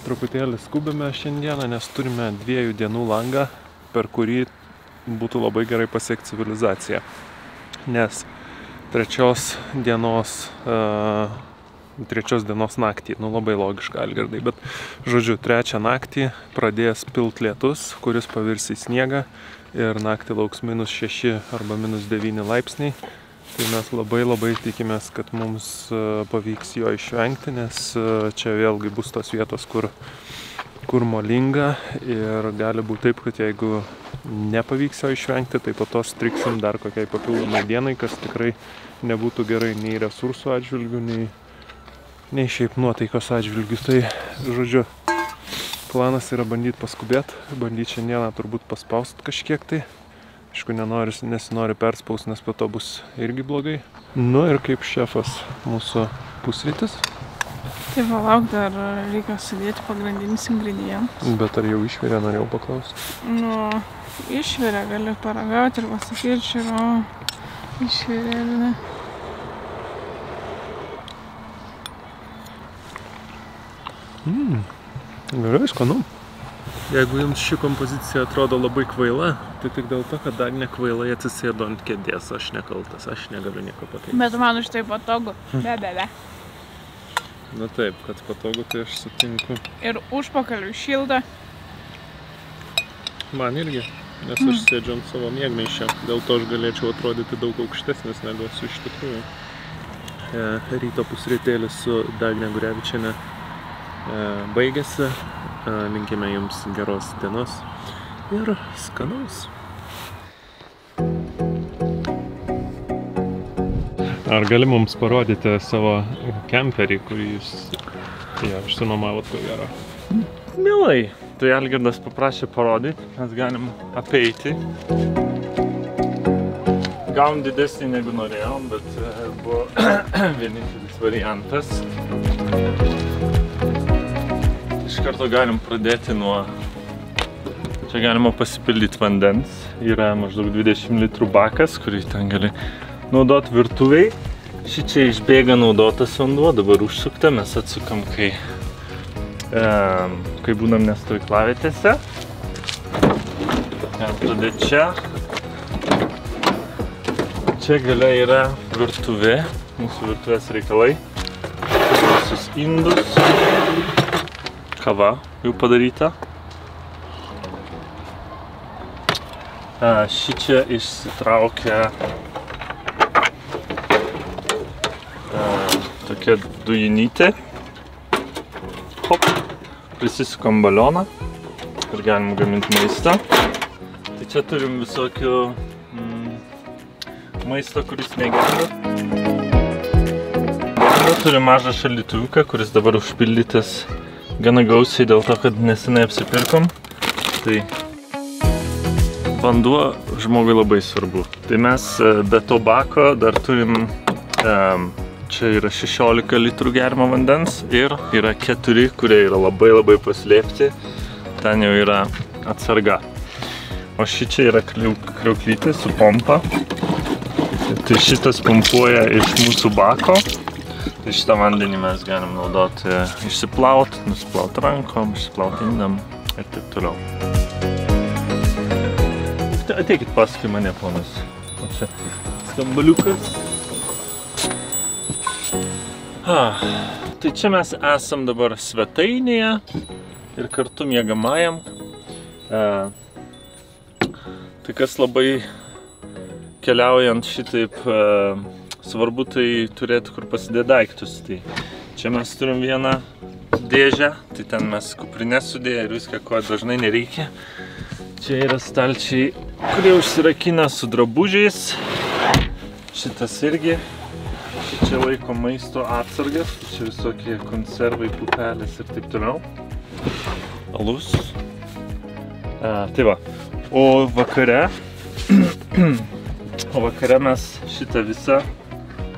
truputėlį skubime šiandieną, nes turime 2 dienų langą, per kurį būtų labai gerai pasiekti civilizaciją. Nes trečios dienos naktį, labai logiška, Algirdai, bet žodžiu, 3 naktį pradės pilt lietus, kuris pavirs į sniegą ir naktį lauks -6 arba -9 laipsniai. Tai mes labai tikimės, kad mums pavyks jo išvengti, nes čia vėlgi bus tos vietos, kur molinga ir gali būti taip, kad jeigu nepavyks jo išvengti, tai po to striksim dar kokiai papildomai dienai, kas tikrai nebūtų gerai nei resursų atžvilgių, nei šiaip nuotaikos atžvilgių. Tai, žodžiu, planas yra bandyti paskubėti, bandyti šiandieną turbūt paspaust kažkiek tai. Aišku, nesinori perspaust, nes po to bus irgi blogai. Nu ir kaip šefas mūsų pusrytis. Tai palauk, dar reikia sudėti pagrindinis ingredientas. Bet ar jau išvirė, norėjau paklausti? Išvirė, gali paragauti ir pasakyti, čia yra išvirė, ar ne? Gerai, skanu. Jeigu jums ši kompozicija atrodo labai kvaila, tai tik dėl to, kad Dagnė kvailai atsisėdo ant kėdės. Aš nekaltas, aš negaliu nieko pakeisti. Bet man už tai patogu. Be. Na taip, kad patogu, tai aš sutinku. Ir užpakaliu šilta. Man irgi, nes aš sėdžiu ant savo miegmaišio. Dėl to aš galėčiau atrodyti daug aukštesnis, negu esu iš tikrųjų. Ryto pusrytėlis su Dagne Gurevičiene baigėsi. Linkime jums geros dienos ir skanaus. Ar gali mums parodyti savo kemperį, kurį jūs išsinuomavot, ko gero? Mielai. Tai Algirdas paprašė parodyti, mes galim apeiti. Gavom didesnį negu norėjom, bet buvo vienintelis variantas. Iš karto galim pradėti nuo... Čia galima pasipildyti vandens. Yra maždaug 20 litrų bakas, kurį ten gali naudoti virtuviai. Šičia išbėga naudotas vanduo, dabar užsukta, mes atsukam, kai būnam nestovyklavietėse. Tada čia. Čia gale yra virtuvė, mūsų virtuvės reikalai. Visus indus. Kava jau padaryta. Šičia išsitraukia tokia dujinytė. Hop, prisisukam balioną ir galim gaminti maistą. Tai čia turim visokių maisto, kuris negenda. Turim mažą šaldytuviuką, kuris dabar užpildytas gana gausiai dėl to, kad nesenai apsipirkom. Tai vanduo žmogui labai svarbu. Tai mes be to bako dar turim, čia yra 16 litrų gerimo vandens ir yra 4, kurie yra labai paslėpti. Ten jau yra atsarga. O šičia yra kriauklytė su pompa. Tai šitas pumpuoja iš mūsų bako. Tai šitą vandenį mes galim naudoti išsiplauti, nusiplauti rankom, išsiplauti indam ir taip toliau. Ateikit paskui mane, ponas. O čia skambaliukas. Tai čia mes esam dabar svetainėje ir kartu miegamajam. Tai kas labai keliaujant šitaip svarbu, tai turėti kur pasidėti daiktus. Tai čia mes turim vieną dėžę, tai ten mes kuprinę sudėję ir viską, ko dažnai nereikia. Čia yra stalčiai, kurie užsirakina su drabužiais. Šitas irgi. Čia laiko maisto atsargas. Čia visokie konservai, pupelės ir taip toliau. Alus. Tai va. O vakare mes šitą visą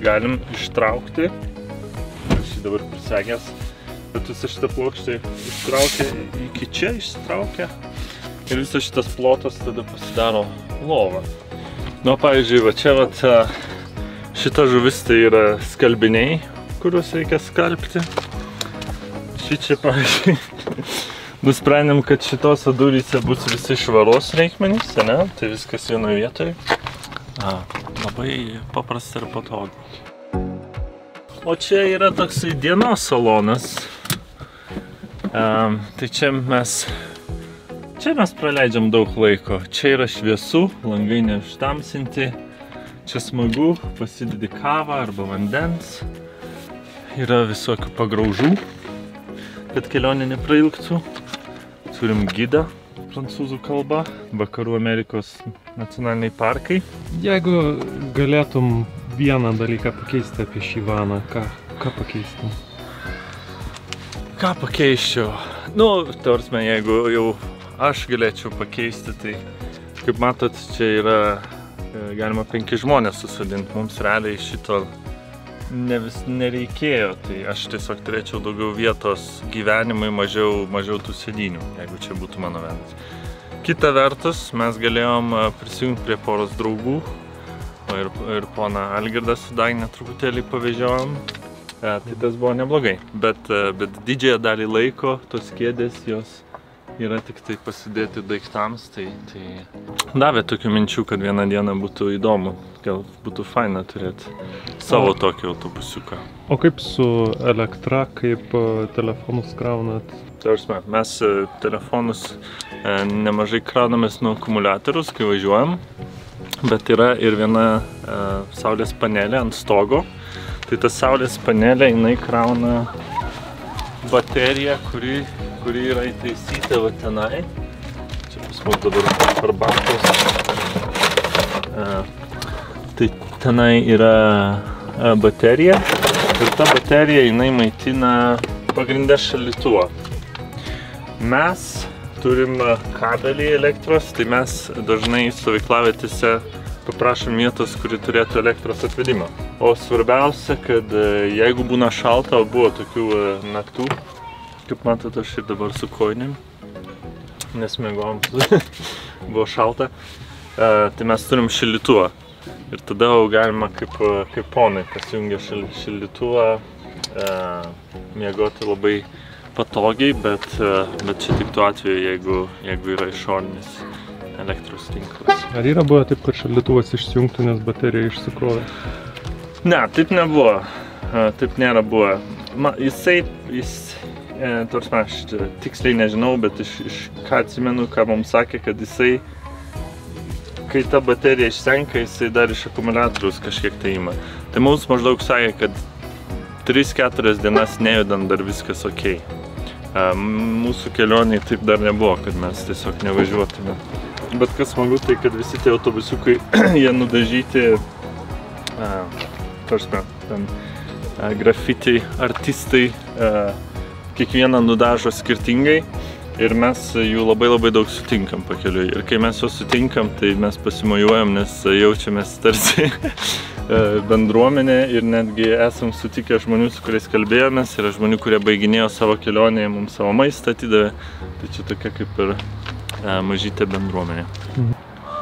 galim ištraukti. Šį dabar prisegęs. Bet visą šitą plokštę ištraukia iki čia, išsitraukia. Ir visas šitas plotas tada pasidaro lova. Nu, pavyzdžiui, va čia šita žuvis tai yra skalbiniai, kuriuos reikia skalbti. šičia, pavyzdžiui, nusprendėm, kad šitose duryse bus visi švaros reikmenys, ne? Tai viskas vienoje vietoje. Labai paprasta ir patogu. O čia yra toksai dienos salonas. Tai čia mes praleidžiam daug laiko. Čia yra šviesu, langai neužtamsinti. Čia smagu, pasidedi kavą arba vandens. Yra visokių pagraužų, kad kelionė neprailgtų. Turim gidą prancūzų kalba, Vakarų Amerikos nacionaliniai parkai. Jeigu galėtum vieną dalyką pakeisti apie šį vaną, ką pakeistum? Ką pakeiščiau? Nu, tarsime, jeigu jau aš galėčiau pakeisti, tai kaip matot, čia yra galima 5 žmonės susodinti. Mums realiai šito nereikėjo, tai aš tiesiog turėčiau daugiau vietos gyvenimui, mažiau tų sėdynių, jeigu čia būtų mano vanas. Kita vertus, mes galėjom prisijungti prie poros draugų, ir poną Algirdą su Dagne truputėlį pavežiojom. Tai tas buvo neblogai, bet didžiąją dalį laiko tos kėdės jos yra tik tai pasidėti daiktams, tai davė tokių minčių, kad vieną dieną būtų įdomu, gal būtų faina turėti savo tokį autobusiuką. O kaip su elektra, kaip telefonus kraunat? Mes telefonus nemažai kraunamės nuo akumuliatorius, kai važiuojam, bet yra ir viena saulės panelė ant stogo. Tai ta saulės panelė, jinai krauna bateriją, kuri yra įtaisyta va tenai. Čia pas mus dabar arbatos. Tai tenai yra baterija ir ta baterija jinai maitina pagrindę šaldytuvą. Mes turim kabelį elektros, tai mes dažnai stovyklavietėse paprašom vietos, kuri turėtų elektros atvedimą. O svarbiausia, kad jeigu būna šalta, o buvo tokių naktų, kaip matot, aš ir dabar su kojinėm, nes miegojom, buvo šalta, tai mes turim šildytuvą. Ir tada galima kaip ponai pasijungia šildytuvą, miegoti labai patogiai, bet čia tik tuo atveju, jeigu yra išorinis elektros tinklas. Ar yra buvo taip, kad šaldytuvas išsijungtų, nes baterija išsikrovė? Ne, taip nebuvo. Taip nėra buvo. Aš tiksliai nežinau, bet iš ką atsimenu, ką mums sakė, kad jisai, kai ta baterija išsenka, jisai dar iš akumuliatoriaus kažkiek tai ima. Tai mums maždaug sakė, kad 3-4 dienas nejudant dar viskas ok. Mūsų kelioniai taip dar nebuvo, kad mes tiesiog nevažiuotume. Bet kas smagu, tai kad visi tie autobusiukai, jie nudažyti, ten grafiti artistai, kiekvieną nudažo skirtingai ir mes jų labai daug sutinkam pakeliui. Ir kai mes juos sutinkam, tai mes pasimojuojam, nes jaučiamės tarsi bendruomenė ir netgi esam sutikę žmonių, su kuriais kalbėjomės, yra žmonių, kurie baiginėjo savo kelionėje, mums savo maistą atidavė. Tai čia tokia kaip ir mažytė bendruomenė.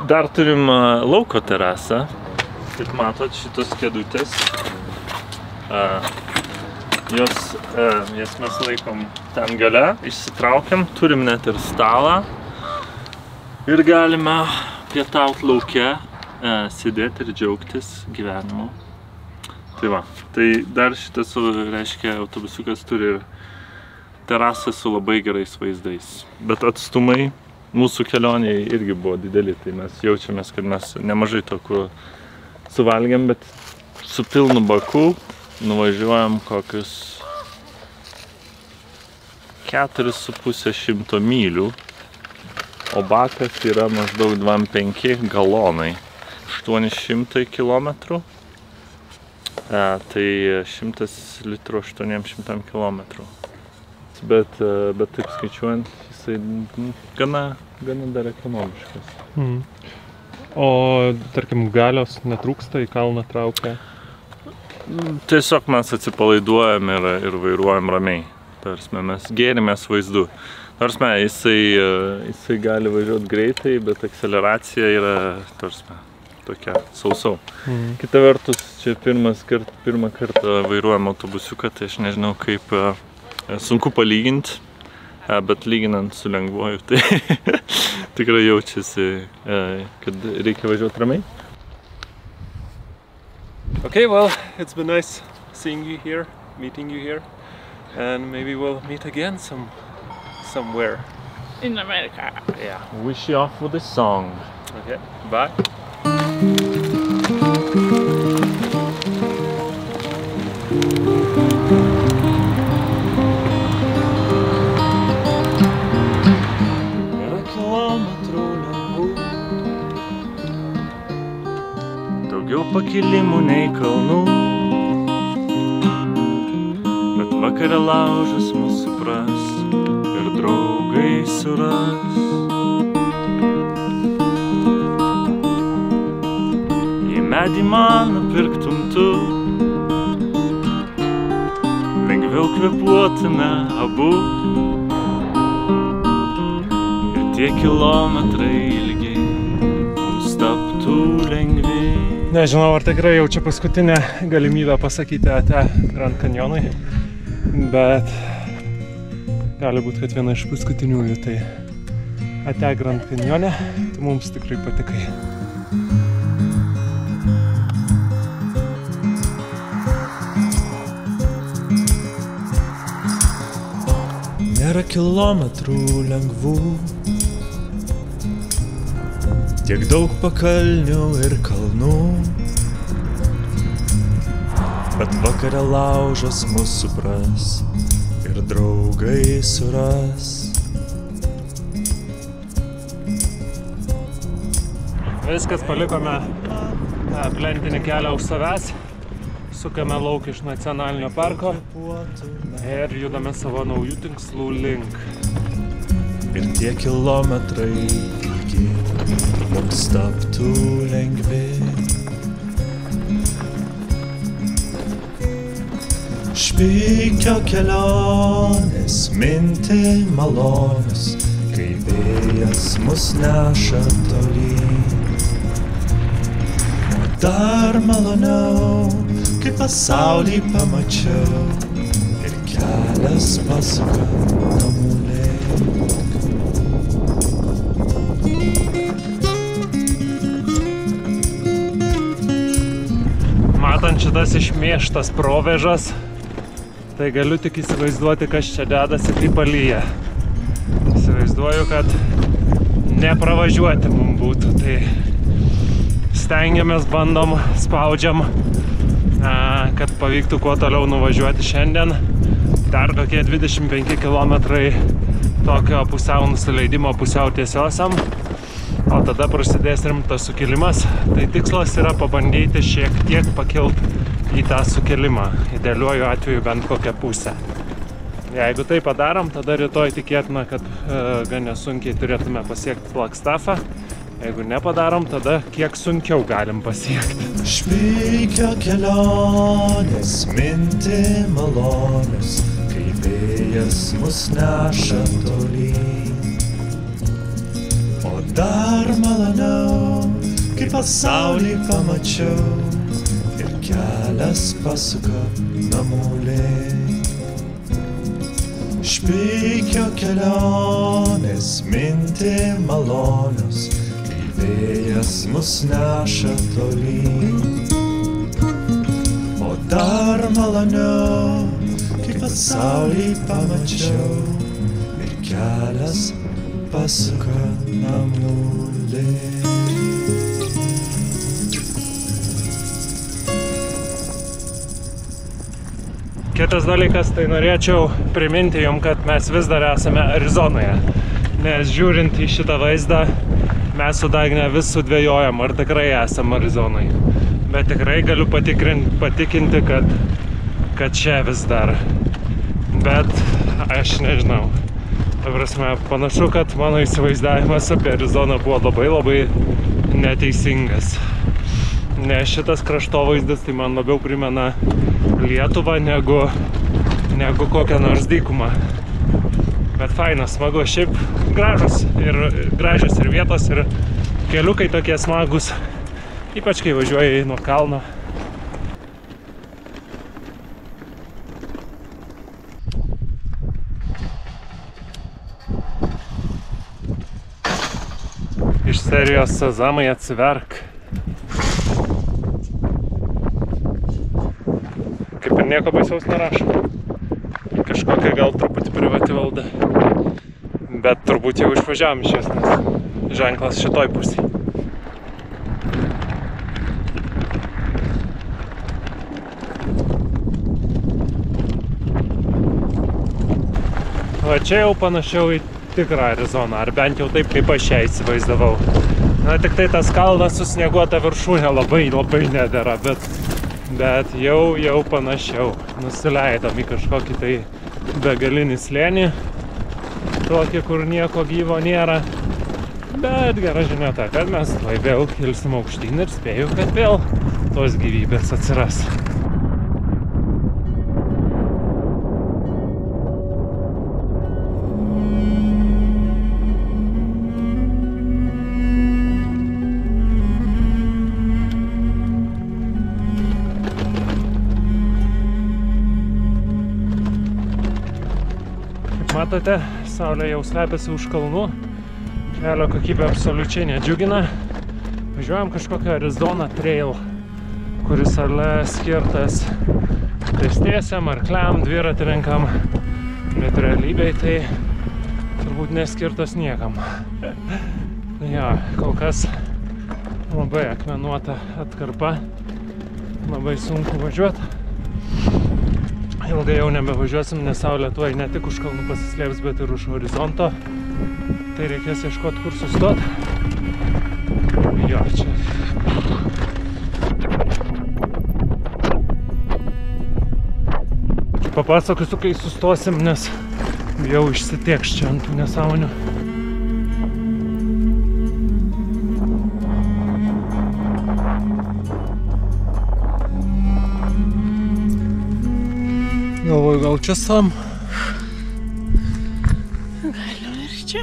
Dar turim lauko terasą. Kaip matot, šitos kėdutės. Jas mes laikom ten gale, išsitraukiam, turim net ir stalą. Ir galime pietauti lauke, sėdėti ir džiaugtis gyvenimu. Tai va, tai dar šitas, reiškia, autobusiukas turi terasą su labai gerais vaizdais. Bet atstumai mūsų kelionėje irgi buvo dideli, tai mes jaučiamės, kad mes nemažai tokių suvalgiam, bet su pilnu baku nuvažiuojam kokius 4,5 mylių, o bakas yra maždaug 25 galonai, 800 kilometrų, tai 100 litrų 800 kilometrų. Bet taip skaičiuojant, jisai gana dar ekonomiškas. O, tarkim, galios netrūksta, į kalną traukia? Tiesiog mes atsipalaiduojam ir vairuojam ramiai. Mes gėrimės vaizdu. Jisai gali važiuoti greitai, bet akceleracija yra tokia sausau. Kita vertus, čia pirmą kartą vairuojam autobusiuką, tai aš nežinau, kaip sunku palyginti, bet lyginant su lengvuoju, tai tikrai jaučiasi, kad reikia važiuoti ramiai. Okay, well, it's been nice seeing you here, meeting you here, and maybe we'll meet again somewhere. In America. Yeah. Wish you off with a song. Okay, bye. Daugiau pakilimų nei kalnų, bet vakare laužas mus supras ir draugai suras. Jei medį man nupirktum tu, lengviau kvėpuotume abu ir tie kilometrai ilgi mums taptų lengvi. Nežinau, ar tikrai jau čia paskutinė galimybė pasakyti ate Grand Canyonui, bet gali būti, kad viena iš paskutiniųjų, tai ate Grand Canyone, tu mums tikrai patikai. Nėra kilometrų lengvų, tiek daug pakalnių ir kalnų, bet vakare laužas mus supras ir draugai suras. Viskas, palikome plentinį kelią už savęs, sukame lauk iš nacionalinio parko ir judame savo naujų tikslų link. Ir tie kilometrai ilgi mums taptų lengvi. Špykio kelionės minti malonės, kai vėjas mus neša tolyn. O dar maloniau, kai pasaulį pamačiau ir kelias pasuka namų link. Matant šitas išmėžtas provėžas, tai galiu tik įsivaizduoti, kas čia dedasi, kaip palyja. Įsivaizduoju, kad nepravažiuoti mums būtų, tai stengiamės, bandom, spaudžiam, kad pavyktų kuo toliau nuvažiuoti šiandien. Dar kokie 25 km tokio pusiau nusileidimo, pusiau tiesiosiam, o tada prasidės rimtas sukilimas. Tai tikslas yra pabandyti šiek tiek pakilti į tą sukilimą, idealiuoju atveju bent kokią pusę. Jeigu tai padarom, tada rytoj tikėtina, kad gan nesunkiai turėtume pasiekti Flagstaffą. Jeigu nepadarom, tada kiek sunkiau galim pasiekti. Špykio kelionės minti malonės, kai vėjas mus neša tolyn. O dar maloniau, kai pasaulį pamačiau ir kelias pasuka namų link. Špykio kelionės minti malonios, kai vėjas mus neša tolyn. O dar maloniau, kai pasaulį pamačiau ir kelias pasuka namų link. Kitas dalykas, tai norėčiau priminti jums, kad mes vis dar esame Arizonoje, nes žiūrint į šitą vaizdą, mes su Dagne vis sudvejojam, ar tikrai esame Arizonoje. Bet tikrai galiu patikinti, kad čia vis dar. Bet aš nežinau. Ta prasme, panašu, kad mano įsivaizdavimas apie Arizoną buvo labai neteisingas. Nes šitas kraštovaizdis tai man labiau primena Lietuvą negu kokią nors dykumą. Bet fainas, smagu, šiaip gražios ir vietos, ir keliukai tokie smagus, ypač kai važiuoji nuo kalno. Serijos sezamai atsiverk. Kaip ir nieko baisaus nerašo. Kažkokia gal truputį privati valda. Bet turbūt jau išvažiavom iš jos, nes ženklas šitoj pusėj. Va čia jau panašiau į tikrą Arizoną, ar bent jau taip, kaip aš ją įsivaizdavau. Na, tik tai tas kalnas su snieguota viršūnė labai nedera, bet jau panašiau. Nusileidom į kažkokį tai begalinį slėnį, tokį, kur nieko gyvo nėra. Bet gera žinia ta, kad mes tuoj vėl kilsim aukštyn ir spėju, kad vėl tos gyvybės atsiras. Matote, saulė jau slepiasi už kalnų, kelio kokybė absoliučiai nedžiugina. Važiuojam kažkokią Arizona Trail, kuris skirtas pėstiesiem, arkliam, dviratininkam, bet realybėj tai turbūt neskirtas niekam. Ja, kol kas labai akmenuota atkarpa, labai sunku važiuoti. Ilgai jau nebevažiuosim, nes saulė tuoj ne tik už kalnų pasislėps, bet ir už horizonto. Tai reikės ieškoti, kur sustot. Jo, čia. Papasakosiu, kai sustosim, nes jau išsitieks čia ant tų nesąmonių. Galvoju, gal čia sam? Galim ir čia.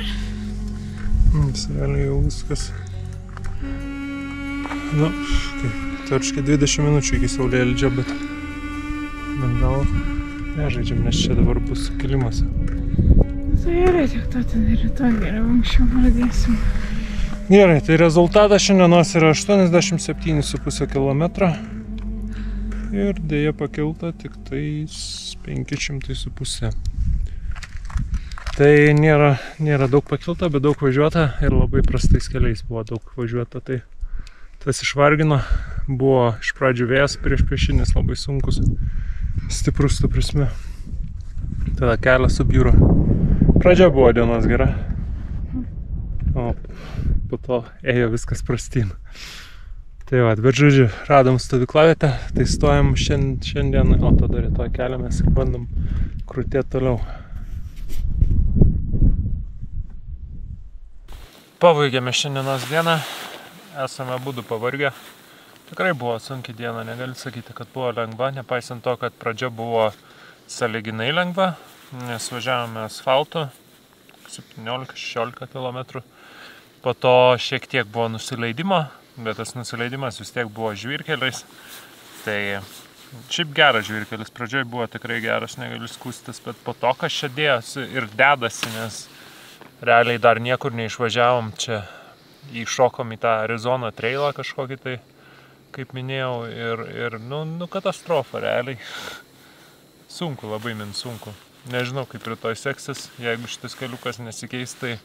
Realiai jau viskas. Nu, teoriškai 20 minučių iki saulėlydžio, bet gal nežaidžiam, nes čia dabar bus kilimas. Tai gerai, tik to ten rytoj geriau anksčiau pradėsim. Gerai, tai rezultatas šiandienos yra 87,5 km. Ir dėja pakilta tik tais 500,5. Tai nėra daug pakilta, bet daug važiuota ir labai prastais keliais buvo daug važiuota. Tai tas išvargino, buvo iš pradžių vėjas priešinis, labai sunkus, stiprus ta prasme. Tada kelias subjūro. Pradžia buvo dienos gera, o po to ėjo viskas prastyn. Tai va, bet žodžiu, radom stovyklavietę, tai stojam šiandien, o tada rytoj keliamės ir bandom krutėti toliau. Pabaigėme šiandienos dieną, esame abudu pavargę. Tikrai buvo sunki diena, negaliu sakyti, kad buvo lengva, nepaisant to, kad pradžia buvo sąlyginai lengva, nes važiavome asfaltu 17-16 km. Po to šiek tiek buvo nusileidimo, bet tas nusileidimas vis tiek buvo žvyrkeliais. Tai šiaip geras žvyrkelis, pradžioj buvo tikrai geras, negaliu skųstis, bet po to, kas čia dėjosi ir dedasi, nes realiai dar niekur neišvažiavom, čia įšokom į tą Arizona Trailą kažkokį tai, kaip minėjau, ir katastrofa realiai. Sunku, labai sunku. Nežinau, kaip rytoj seksis, jeigu šitas keliukas nesikeis, tai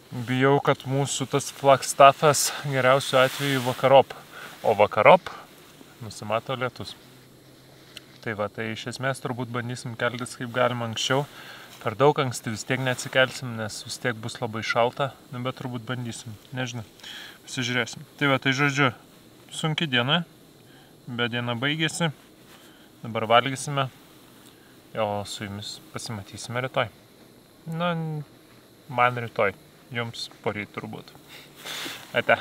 bijau, kad mūsų tas Flagstaffas geriausiu atveju vakarop, o vakarop nusimato lietus. Tai va, tai iš esmės turbūt bandysim keltis kaip galima anksčiau. Per daug anksti vis tiek neatsikelsim, nes vis tiek bus labai šalta, bet turbūt bandysim, nežinau, pasižiūrėsim. Tai va, tai žodžiu, sunki diena, bet diena baigėsi, dabar valgysime, o su jumis pasimatysime rytoj. Na, man rytoj. Jums poryt turbūt. Ate.